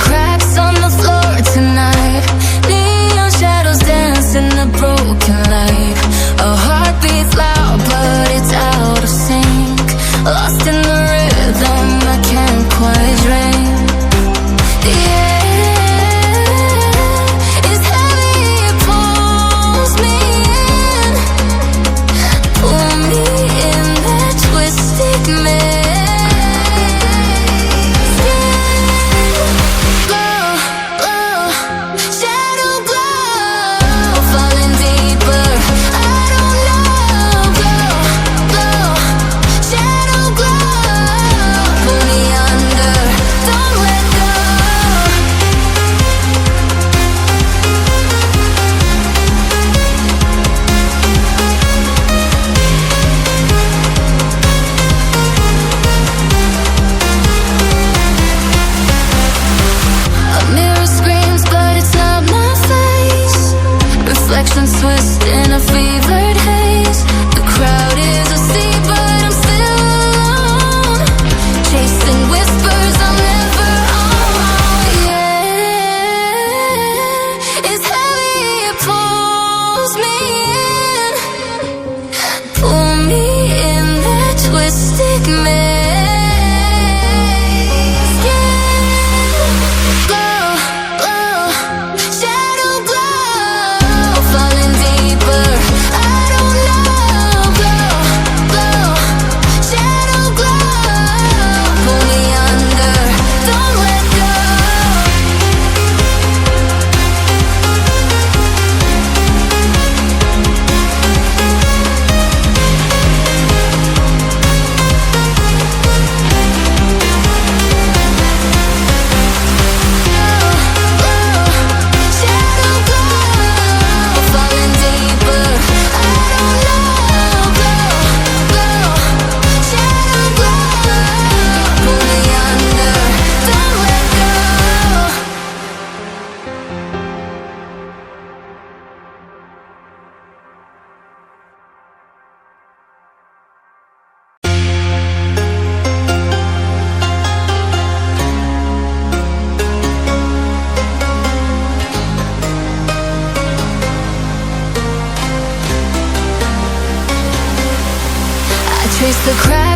cracks on the floor tonight. Neon shadows dance in the broken light. A heart beats loud but it's out of sync. Lost in the rhythm, I can't quite drink. The air is heavy, it pulls me in. Pull me in that twisted maze. Reflections twist in a fevered haze. The crowd is asleep, but I'm still alone, chasing whispers I'm never on. Yeah, it's heavy, it pulls me in. Pull me in that twisted maze. Trace the cracks